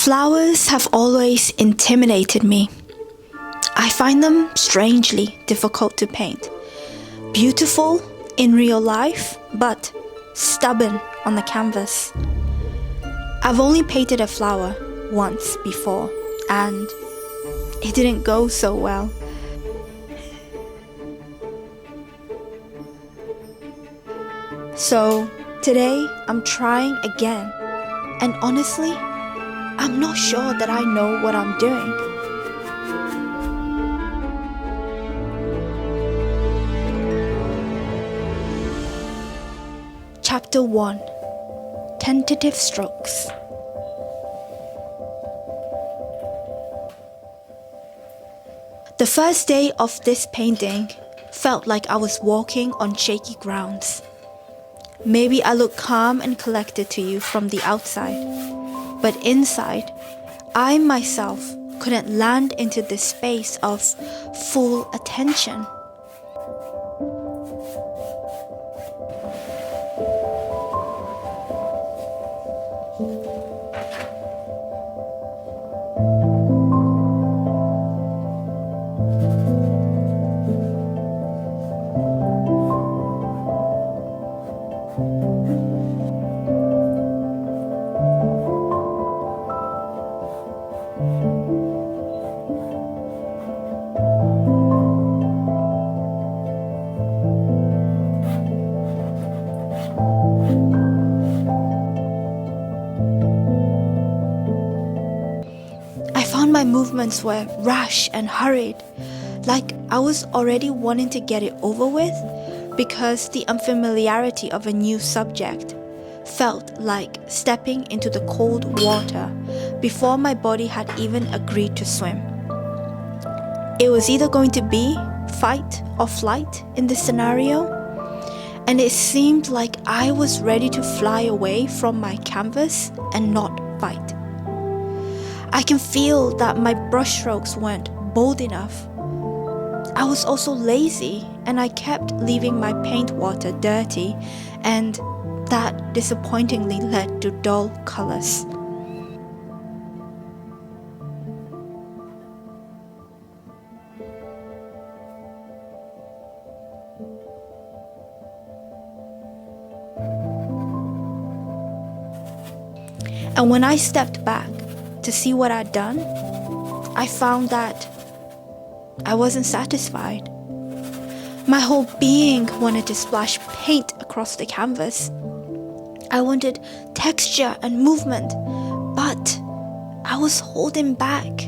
Flowers have always intimidated me. I find them strangely difficult to paint. Beautiful in real life, but stubborn on the canvas. I've only painted a flower once before, and it didn't go so well. So today I'm trying again, and honestly, I'm not sure that I know what I'm doing. Chapter 1: Tentative Strokes. The first day of this painting felt like I was walking on shaky grounds. Maybe I look calm and collected to you from the outside, but inside, I myself couldn't land into this space of full attention. My movements were rash and hurried, like I was already wanting to get it over with because the unfamiliarity of a new subject felt like stepping into the cold water before my body had even agreed to swim. It was either going to be fight or flight in this scenario, and it seemed like I was ready to fly away from my canvas and not fight. I can feel that my brushstrokes weren't bold enough. I was also lazy, and I kept leaving my paint water dirty, and that disappointingly led to dull colors. And when I stepped back to see what I'd done, I found that I wasn't satisfied. My whole being wanted to splash paint across the canvas. I wanted texture and movement, but I was holding back.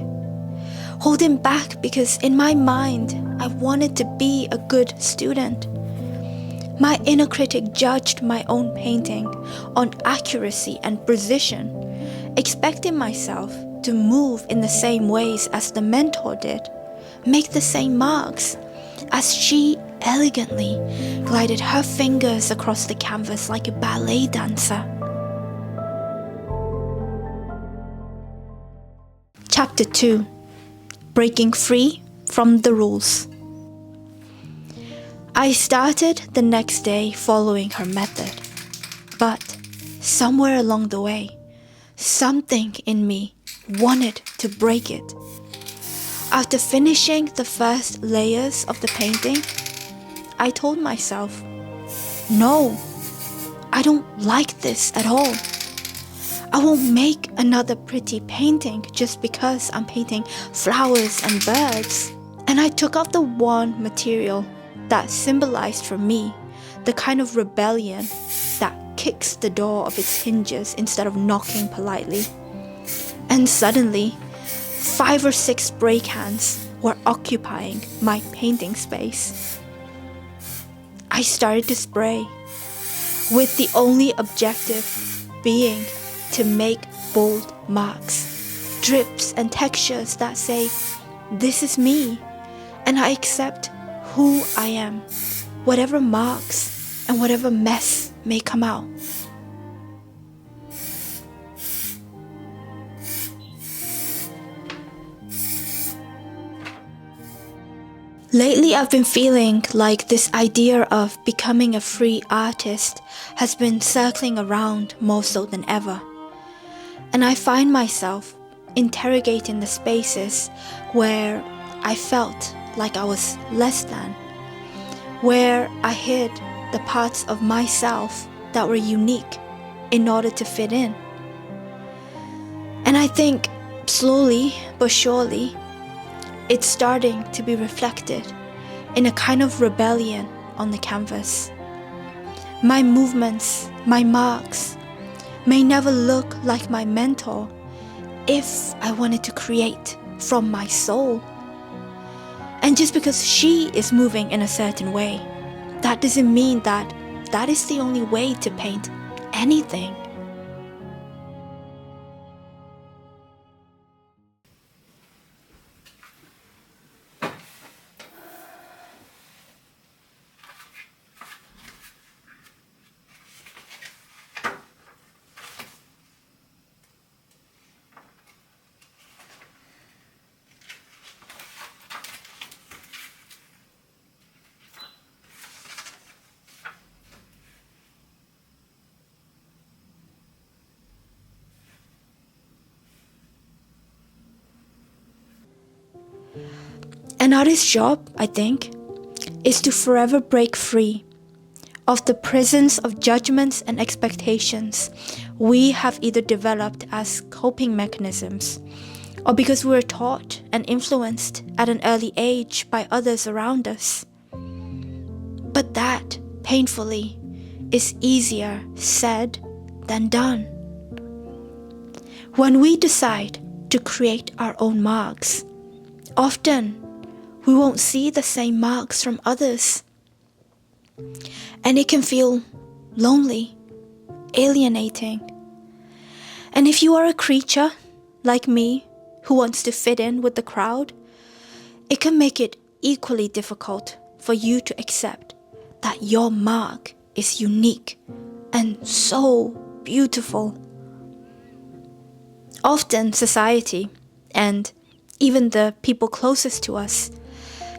Holding back because in my mind, I wanted to be a good student. My inner critic judged my own painting on accuracy and precision, expecting myself to move in the same ways as the mentor did, make the same marks, as she elegantly glided her fingers across the canvas like a ballet dancer. Chapter 2: Breaking Free from the Rules. I started the next day following her method, but somewhere along the way, something in me wanted to break it. After finishing the first layers of the painting, I told myself, no, I don't like this at all. I won't make another pretty painting just because I'm painting flowers and birds. And I took out the one material that symbolized for me the kind of rebellion that kicks the door of its hinges instead of knocking politely. And suddenly, 5 or 6 spray cans were occupying my painting space. I started to spray, with the only objective being to make bold marks, drips and textures that say, this is me, and I accept who I am, whatever marks and whatever mess may come out. Lately, I've been feeling like this idea of becoming a free artist has been circling around more so than ever. And I find myself interrogating the spaces where I felt like I was less than, where I hid the parts of myself that were unique in order to fit in. And I think slowly but surely, it's starting to be reflected in a kind of rebellion on the canvas. My movements, my marks, may never look like my mentor if I wanted to create from my soul. And just because she is moving in a certain way, that doesn't mean that that is the only way to paint anything. An artist's job, I think, is to forever break free of the prisons of judgments and expectations we have either developed as coping mechanisms or because we were taught and influenced at an early age by others around us. But that, painfully, is easier said than done. When we decide to create our own marks, often we won't see the same marks from others. And it can feel lonely, alienating. And if you are a creature like me who wants to fit in with the crowd, it can make it equally difficult for you to accept that your mark is unique and so beautiful. Often society, and even the people closest to us,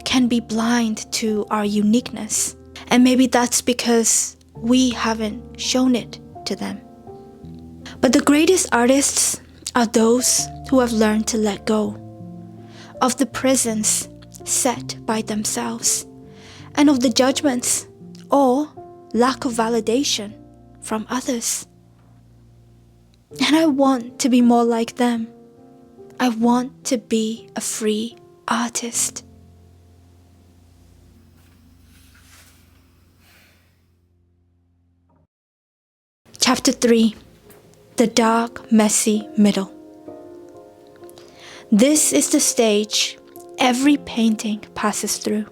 can be blind to our uniqueness. And maybe that's because we haven't shown it to them. But the greatest artists are those who have learned to let go of the prisons set by themselves and of the judgments or lack of validation from others. And I want to be more like them. I want to be a free artist. Chapter 3. The dark, messy middle. This is the stage every painting passes through.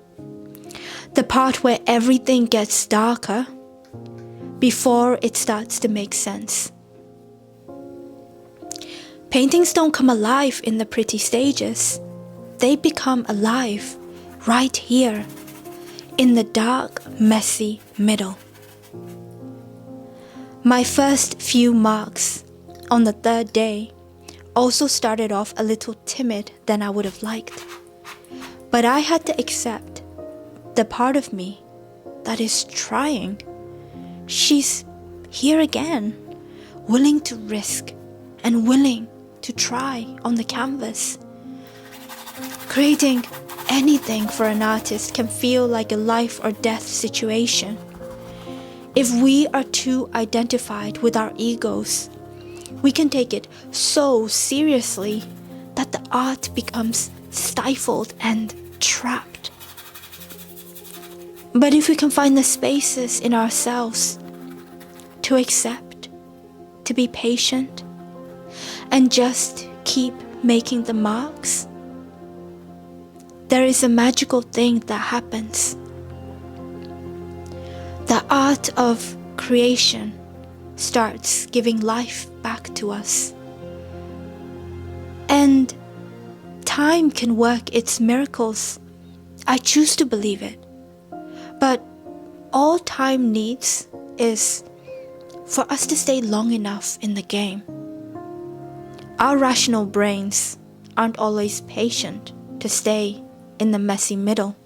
The part where everything gets darker before it starts to make sense. Paintings don't come alive in the pretty stages. They become alive right here in the dark, messy middle. My first few marks on the third day also started off a little timid than I would have liked. But I had to accept the part of me that is trying. She's here again, willing to risk and willing to try on the canvas. Creating anything for an artist can feel like a life or death situation. If we are too identified with our egos, we can take it so seriously that the art becomes stifled and trapped. But if we can find the spaces in ourselves to accept, to be patient, and just keep making the marks, there is a magical thing that happens. The art of creation starts giving life back to us. And time can work its miracles. I choose to believe it. But all time needs is for us to stay long enough in the game. Our rational brains aren't always patient to stay in the messy middle.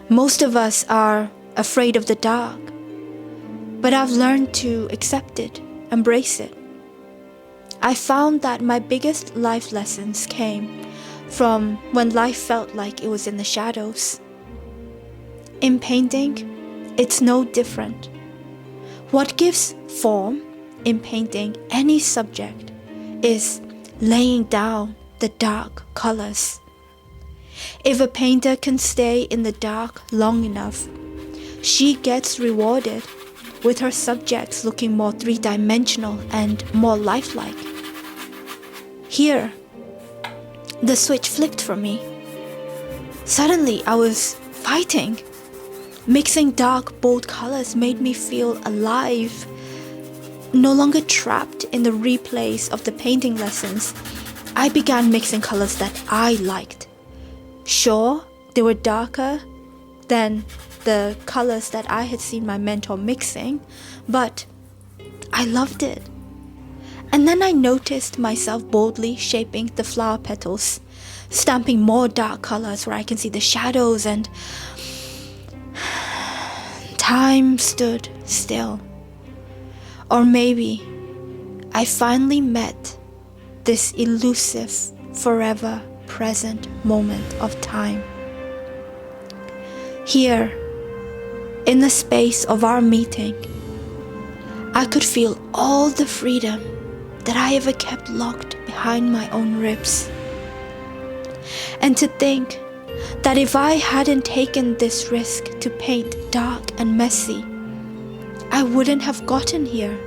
Most of us are afraid of the dark, but I've learned to accept it, embrace it. I found that my biggest life lessons came from when life felt like it was in the shadows. In painting, it's no different. What gives form in painting any subject is laying down the dark colors. If a painter can stay in the dark long enough, she gets rewarded with her subjects looking more three-dimensional and more lifelike. Here, the switch flipped for me. Suddenly, I was fighting. Mixing dark, bold colors made me feel alive. No longer trapped in the replays of the painting lessons, I began mixing colors that I liked. Sure, they were darker than the colors that I had seen my mentor mixing, but I loved it. And then I noticed myself boldly shaping the flower petals, stamping more dark colors where I can see the shadows, and time stood still. Or maybe I finally met this elusive, forever present moment of time. Here, in the space of our meeting, I could feel all the freedom that I ever kept locked behind my own ribs. And to think that if I hadn't taken this risk to paint dark and messy, I wouldn't have gotten here.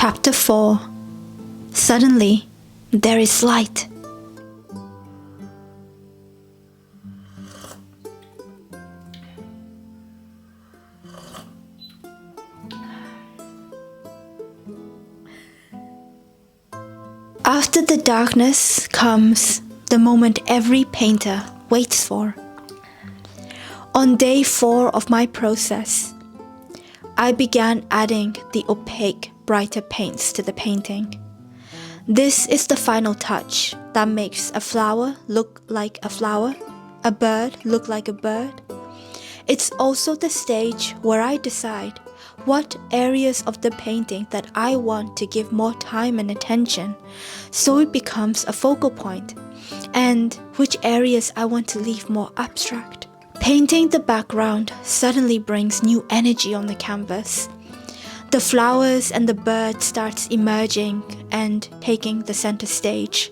Chapter 4. Suddenly, there is light. After the darkness comes the moment every painter waits for. On day 4 of my process, I began adding the opaque, brighter paints to the painting. This is the final touch, that makes a flower look like a flower, a bird look like a bird. It's also the stage where I decide what areas of the painting that I want to give more time and attention, so it becomes a focal point, and which areas I want to leave more abstract. Painting the background suddenly brings new energy on the canvas. The flowers and the bird starts emerging and taking the center stage.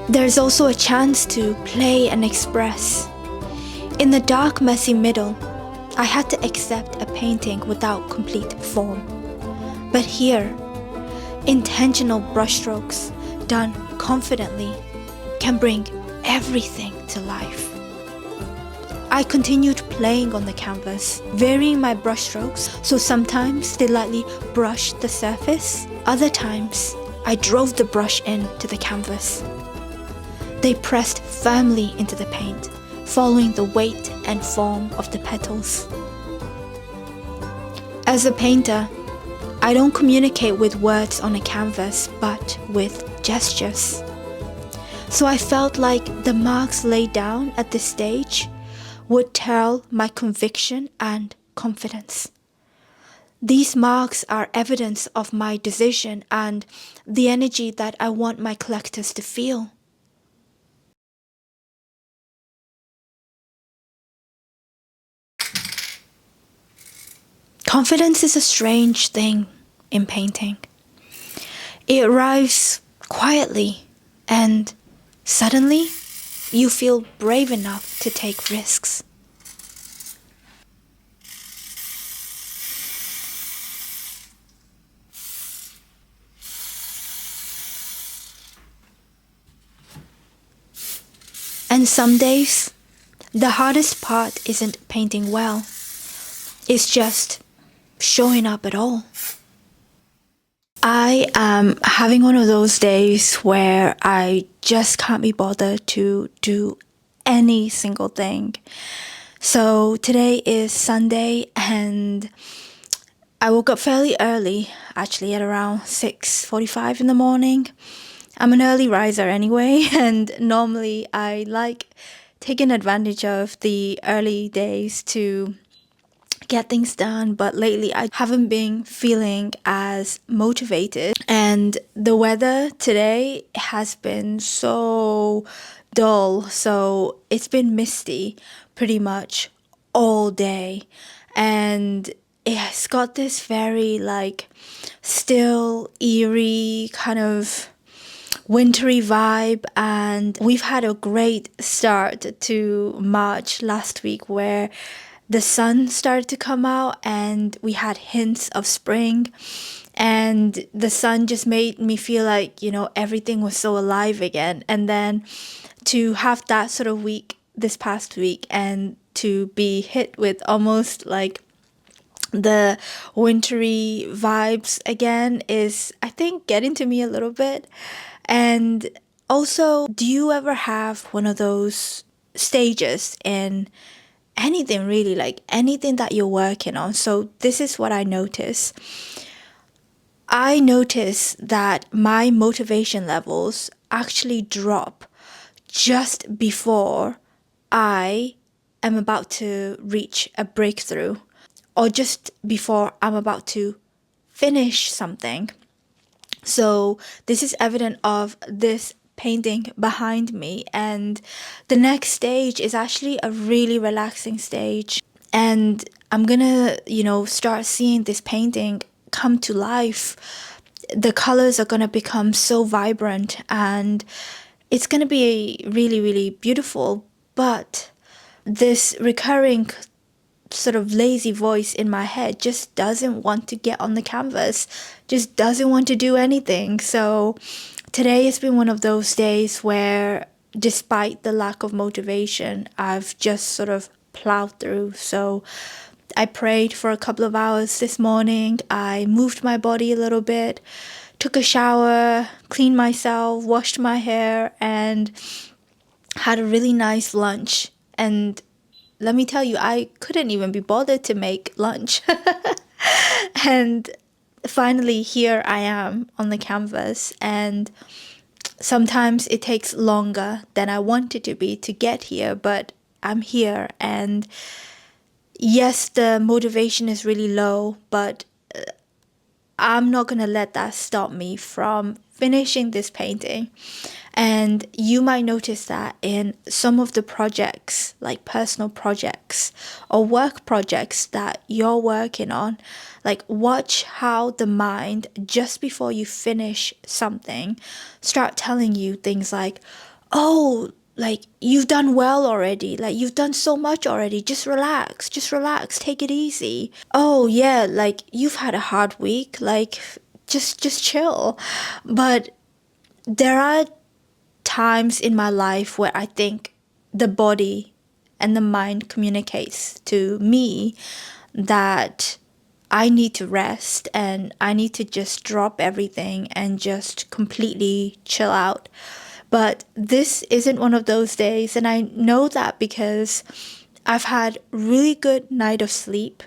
There's also a chance to play and express. In the dark, messy middle, I had to accept a painting without complete form. But here, intentional brushstrokes done confidently can bring everything to life. I continued playing on the canvas, varying my brushstrokes, so sometimes they lightly brushed the surface, other times I drove the brush into the canvas. They pressed firmly into the paint, following the weight and form of the petals. As a painter, I don't communicate with words on a canvas, but with gestures. So I felt like the marks laid down at this stage would tell my conviction and confidence. These marks are evidence of my decision and the energy that I want my collectors to feel. Confidence is a strange thing in painting. It arrives quietly, and suddenly you feel brave enough to take risks. And some days, the hardest part isn't painting well. It's just showing up at all. I am having one of those days where I just can't be bothered to do any single thing. So today is Sunday and I woke up fairly early, actually at around 6:45 in the morning. I'm an early riser anyway, and normally I like taking advantage of the early days to get things done, but lately I haven't been feeling as motivated, and the weather today has been so dull, so it's been misty pretty much all day, and it's got this very like still eerie kind of wintry vibe, and we've had a great start to March last week where the sun started to come out and we had hints of spring, and the sun just made me feel like, everything was so alive again. And then to have that sort of week this past week and to be hit with almost like the wintry vibes again is, I think, getting to me a little bit. And also, do you ever have one of those stages in anything really, like anything that you're working on? So this is what I notice. I notice that my motivation levels actually drop just before I am about to reach a breakthrough, or just before I'm about to finish something. So this is evident of this painting behind me, and the next stage is actually a really relaxing stage, and I'm gonna, start seeing this painting come to life. The colors are gonna become so vibrant and it's gonna be really, really beautiful. But this recurring sort of lazy voice in my head just doesn't want to get on the canvas, just doesn't want to do anything. So today has been one of those days where, despite the lack of motivation, I've just sort of plowed through. So I prayed for a couple of hours this morning. I moved my body a little bit, took a shower, cleaned myself, washed my hair, and had a really nice lunch. And let me tell you, I couldn't even be bothered to make lunch. And finally, here I am on the canvas. And sometimes it takes longer than I want it to be to get here, but I'm here. And yes, the motivation is really low, but I'm not going to let that stop me from finishing this painting. And you might notice that in some of the projects, like personal projects or work projects that you're working on, like watch how the mind, just before you finish something, start telling you things like, oh, like you've done well already, like you've done so much already, just relax, take it easy. Oh yeah, like you've had a hard week, like just chill. But there are times in my life where I think the body and the mind communicates to me that I need to rest and I need to just drop everything and just completely chill out. But this isn't one of those days, and I know that because I've had really good night of sleep.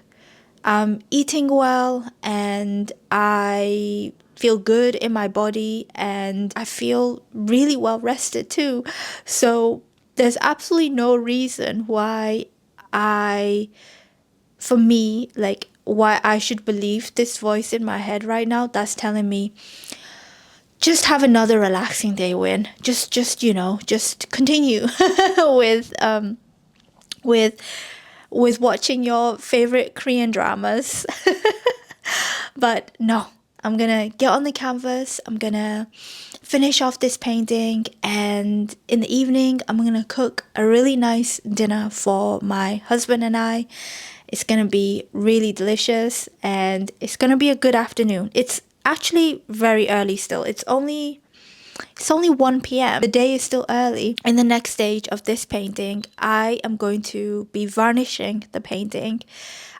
I'm eating well and I feel good in my body and I feel really well rested too. So there's absolutely no reason why why I should believe this voice in my head right now that's telling me, just have another relaxing day, Win. Just continue with watching your favorite Korean dramas. But no, I'm gonna get on the canvas. I'm gonna finish off this painting, and in the evening, I'm gonna cook a really nice dinner for my husband and I. It's gonna be really delicious, and it's gonna be a good afternoon. It's actually very early still. It's only 1 p.m. The day is still early. In the next stage of this painting, I am going to be varnishing the painting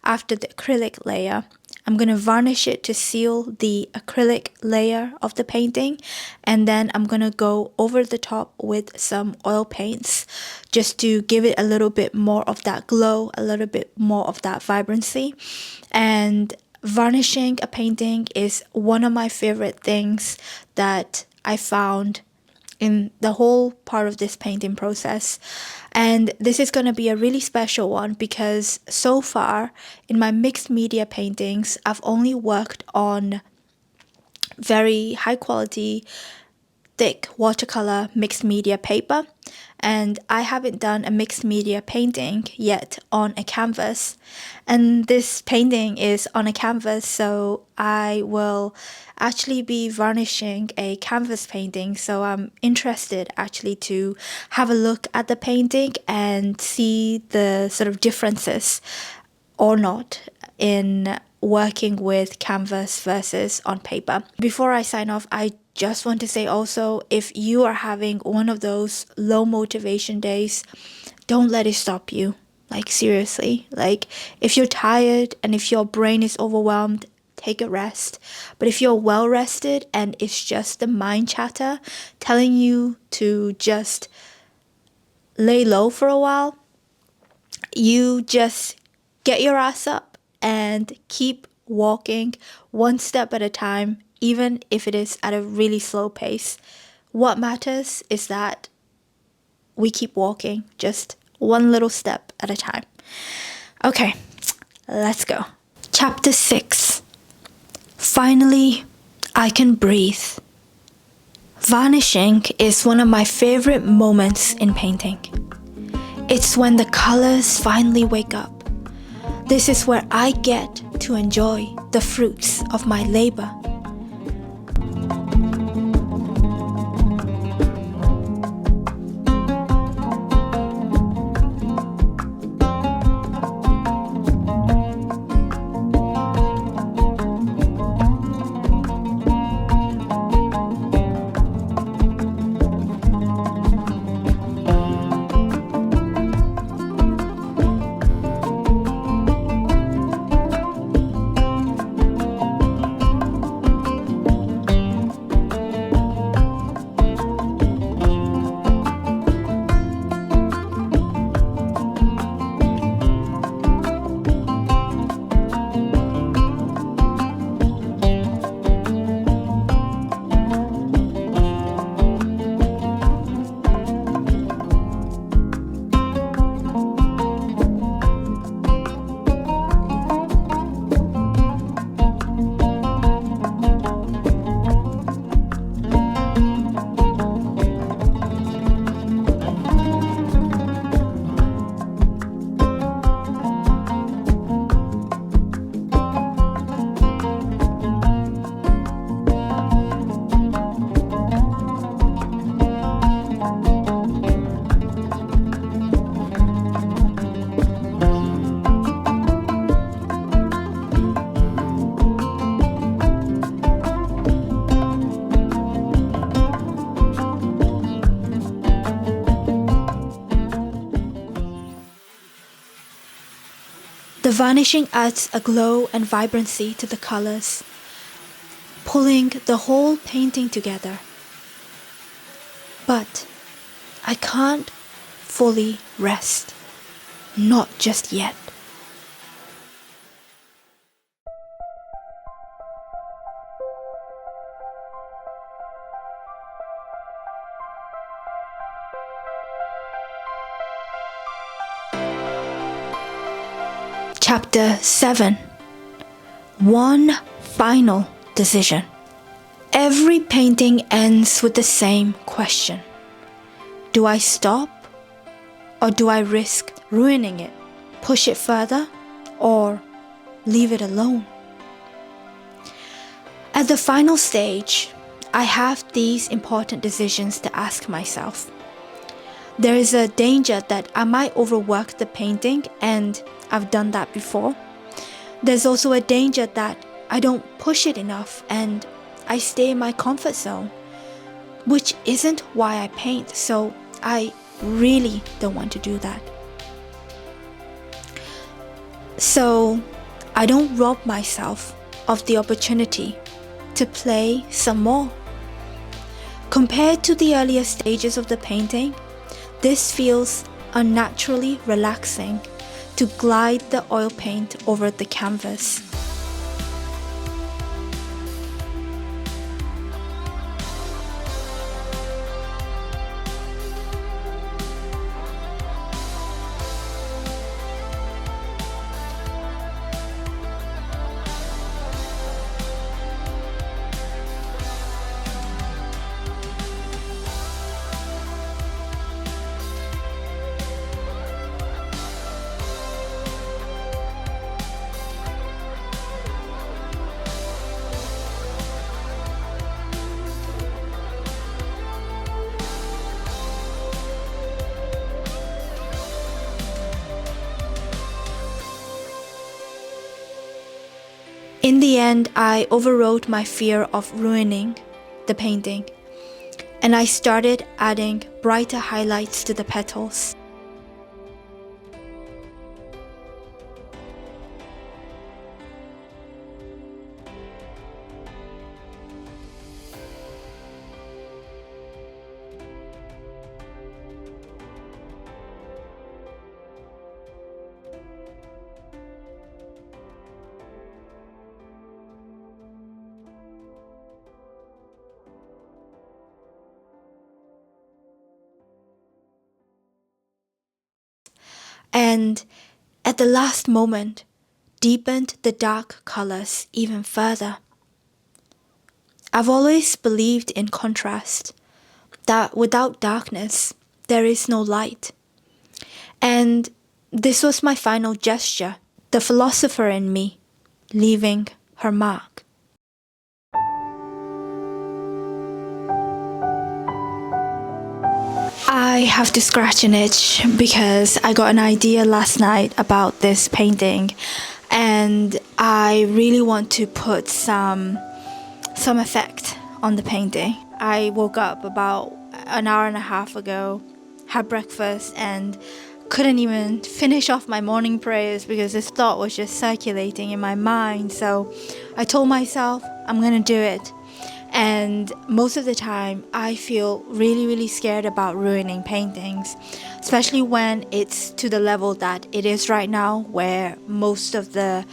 after the acrylic layer. I'm going to varnish it to seal the acrylic layer of the painting, and then I'm going to go over the top with some oil paints just to give it a little bit more of that glow, a little bit more of that vibrancy. And varnishing a painting is one of my favorite things that I found in the whole part of this painting process. And this is going to be a really special one because so far in my mixed media paintings, I've only worked on very high quality, thick watercolor mixed media paper. And I haven't done a mixed media painting yet on a canvas. And this painting is on a canvas, so I will actually be varnishing a canvas painting. So I'm interested actually to have a look at the painting and see the sort of differences or not in working with canvas versus on paper. Before I sign off, I just want to say also, if you are having one of those low motivation days, don't let it stop you. Like seriously, like if you're tired and if your brain is overwhelmed, take a rest. But if you're well rested and it's just the mind chatter telling you to just lay low for a while, you just get your ass up and keep walking one step at a time, even if it is at a really slow pace. What matters is that we keep walking just one little step at a time. Okay, let's go. Chapter 6. Finally, I can breathe. Varnishing is one of my favorite moments in painting. It's when the colors finally wake up. This is where I get to enjoy the fruits of my labor. The varnishing adds a glow and vibrancy to the colors, pulling the whole painting together. But I can't fully rest, not just yet. Chapter 7. One final decision. Every painting ends with the same question. Do I stop? Or do I risk ruining it? Push it further? Or leave it alone? At the final stage, I have these important decisions to ask myself. There is a danger that I might overwork the painting, and I've done that before. There's also a danger that I don't push it enough and I stay in my comfort zone, which isn't why I paint, so I really don't want to do that. So I don't rob myself of the opportunity to play some more. Compared to the earlier stages of the painting, this feels unnaturally relaxing to glide the oil paint over the canvas. In the end, I overrode my fear of ruining the painting, and I started adding brighter highlights to the petals. And at the last moment, deepened the dark colors even further. I've always believed in contrast, that without darkness, there is no light. And this was my final gesture the philosopher in me leaving her mark. I have to scratch an itch because I got an idea last night about this painting, and I really want to put some effect on the painting. I woke up about an hour and a half ago, had breakfast, and couldn't even finish off my morning prayers because this thought was just circulating in my mind. So I told myself I'm gonna do it. And most of the time I feel really scared about ruining paintings, especially when it's to the level that it is right now, where most of the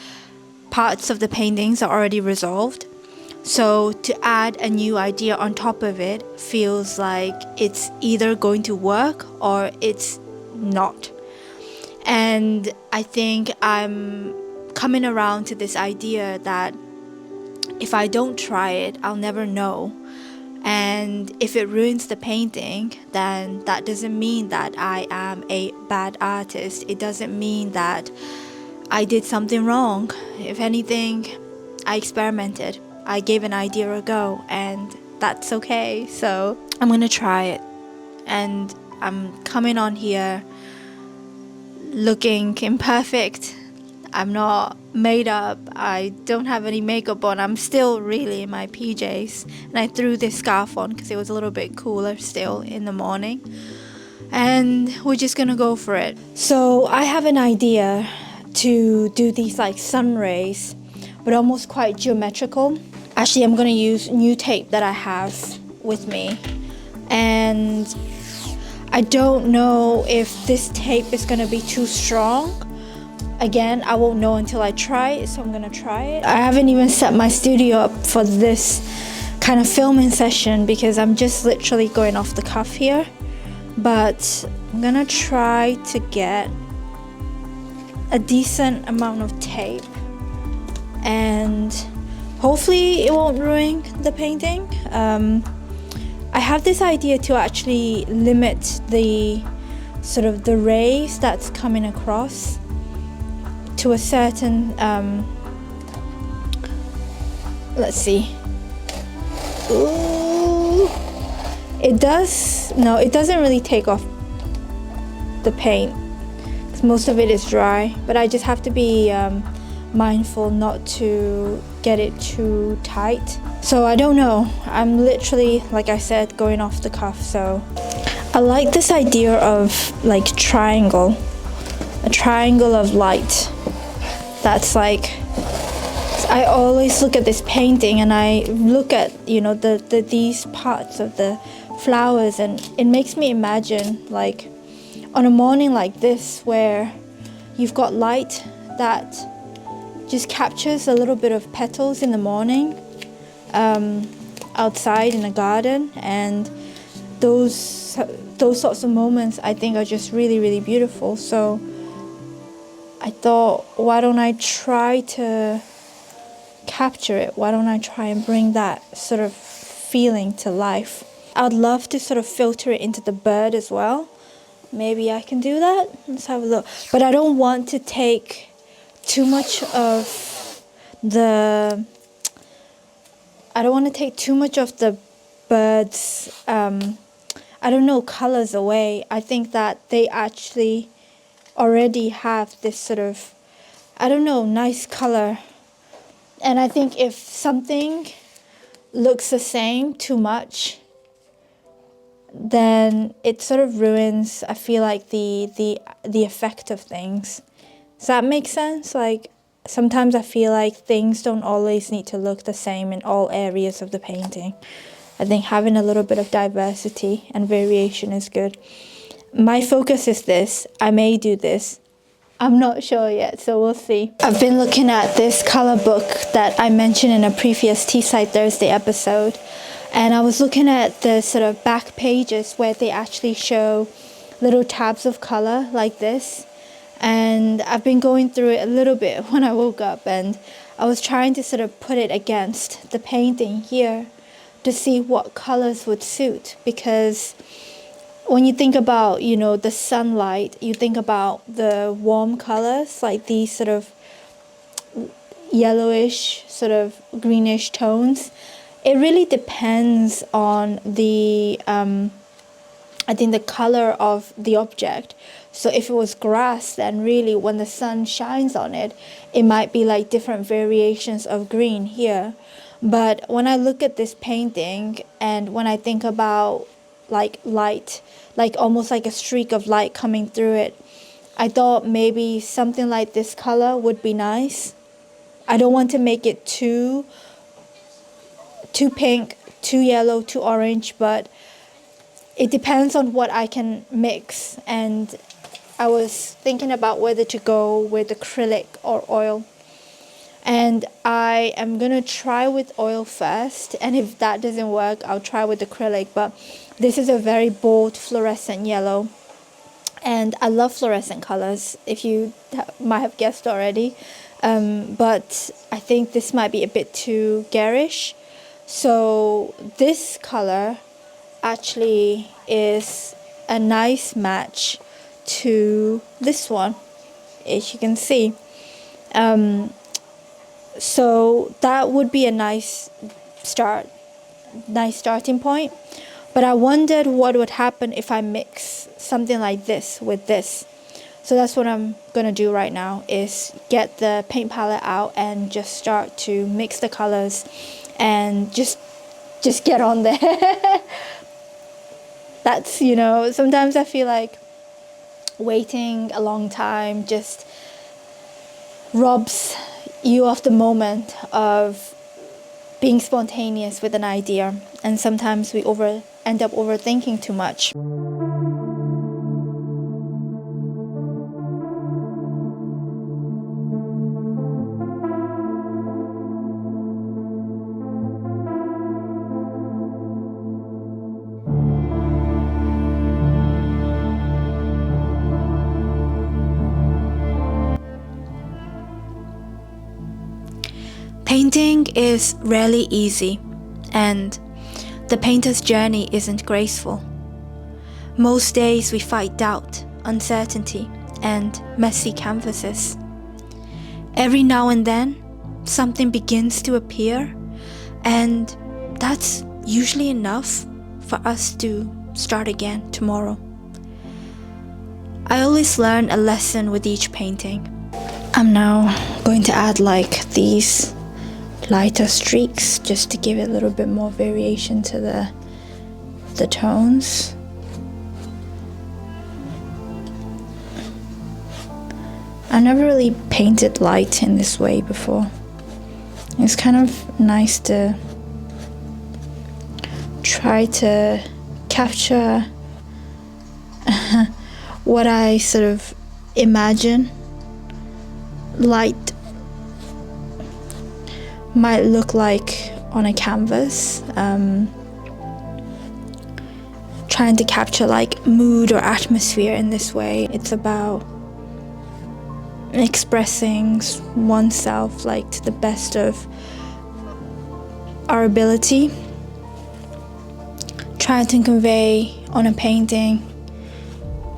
parts of the paintings are already resolved. So to add a new idea on top of it feels like it's either going to work or it's not. And I think I'm coming around to this idea that if I don't try it, I'll never know. And if it ruins the painting, then that doesn't mean that I am a bad artist. It doesn't mean that I did something wrong. If anything, I experimented. I gave an idea a go, and that's okay. So I'm gonna try it. And I'm coming on here looking imperfect. I'm not made up. I don't have any makeup on. I'm still really in my PJs. And I threw this scarf on because it was a little bit cooler still in the morning. And we're just gonna go for it. So I have an idea to do these like sun rays, but almost quite geometrical. Actually, I'm gonna use new tape that I have with me. And I don't know if this tape is gonna be too strong. Again, I won't know until I try it, so I'm gonna try it. I haven't even set my studio up for this kind of filming session because I'm just literally going off the cuff here. But I'm gonna try to get a decent amount of tape, and hopefully it won't ruin the painting. I have this idea to actually limit the sort of the rays that's coming across to a certain, let's see. Ooh. It doesn't really take off the paint because most of it is dry, but I just have to be mindful not to get it too tight. So I don't know, I'm literally, like I said, going off the cuff. So I like this idea of like a triangle of light. That's like, I always look at this painting and I look at, you know, these parts of the flowers, and it makes me imagine like on a morning like this where you've got light that just captures a little bit of petals in the morning outside in a garden, and those sorts of moments I think are just really beautiful. So I thought, why don't I try to capture it? Why don't I try and bring that sort of feeling to life? I'd love to sort of filter it into the bird as well. Maybe I can do that. Let's have a look. But I don't want to take too much of the bird's colors away. I think that they actually already have this sort of, nice color. And I think if something looks the same too much, then it sort of ruins, I feel like, the effect of things. Does that make sense? Like, sometimes I feel like things don't always need to look the same in all areas of the painting. I think having a little bit of diversity and variation is good. My focus is this. I may do this. I'm not sure yet, so we'll see. I've been looking at this color book that I mentioned in a previous Teesside Thursday episode, and I was looking at the sort of back pages where they actually show little tabs of color like this, and I've been going through it a little bit when I woke up, and I was trying to sort of put it against the painting here to see what colors would suit, because when you think about, the sunlight, you think about the warm colors, like these sort of yellowish, sort of greenish tones. It really depends on the I think the color of the object. So if it was grass, then really when the sun shines on it, it might be like different variations of green here. But when I look at this painting and when I think about like light, like almost like a streak of light coming through it, I thought maybe something like this color would be nice. I don't want to make it too pink, too yellow, too orange, but it depends on what I can mix. And I was thinking about whether to go with acrylic or oil. And I am gonna try with oil first, and if that doesn't work, I'll try with acrylic. But this is a very bold fluorescent yellow, and I love fluorescent colors, if you might have guessed already. But I think this might be a bit too garish. So this color actually is a nice match to this one, as you can see. So that would be a nice starting point. But I wondered what would happen if I mix something like this with this. So that's what I'm gonna do right now, is get the paint palette out and just start to mix the colors and just get on there. That's, sometimes I feel like waiting a long time just robs you of the moment of being spontaneous with an idea, and sometimes we end up overthinking too much. Painting is rarely easy, and the painter's journey isn't graceful. Most days we fight doubt, uncertainty, and messy canvases. Every now and then, something begins to appear, and that's usually enough for us to start again tomorrow. I always learn a lesson with each painting. I'm now going to add like these lighter streaks just to give it a little bit more variation to the tones. I never really painted light in this way before. It's kind of nice to try to capture what I sort of imagine light might look like on a canvas. Trying to capture like mood or atmosphere in this way. It's about expressing oneself like to the best of our ability. Trying to convey on a painting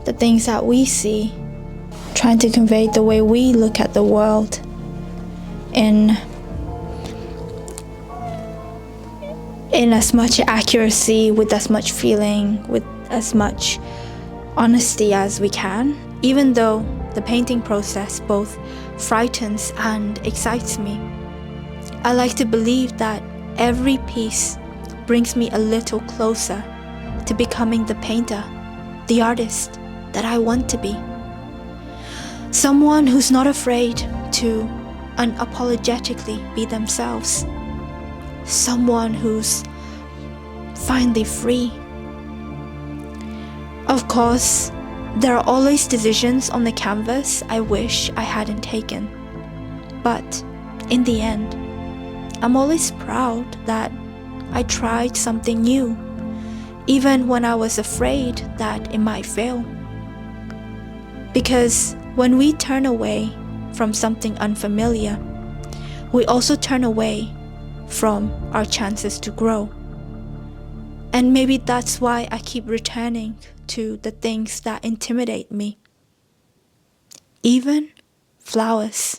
the things that we see. Trying to convey the way we look at the world in as much accuracy, with as much feeling, with as much honesty as we can. Even though the painting process both frightens and excites me, I like to believe that every piece brings me a little closer to becoming the painter, the artist that I want to be. Someone who's not afraid to unapologetically be themselves. Someone who's finally free. Of course, there are always decisions on the canvas I wish I hadn't taken. But in the end, I'm always proud that I tried something new, even when I was afraid that it might fail. Because when we turn away from something unfamiliar, we also turn away from our chances to grow. And maybe that's why I keep returning to the things that intimidate me. Even flowers.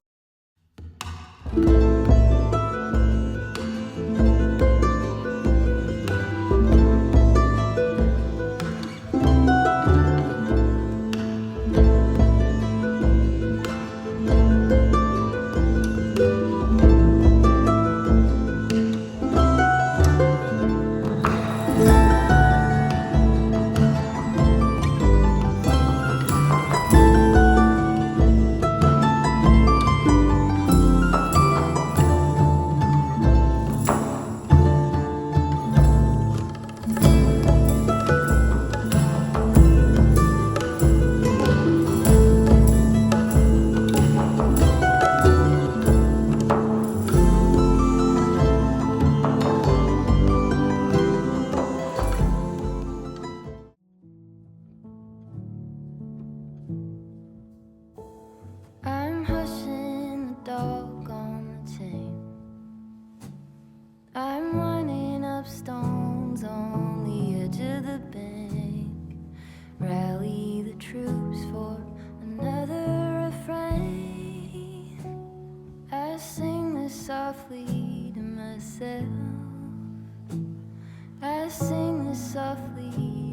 I'm hushing the dog on the chain. I'm lining up stones on the edge of the bank. Rally the troops for another refrain. I sing this softly to myself. I sing this softly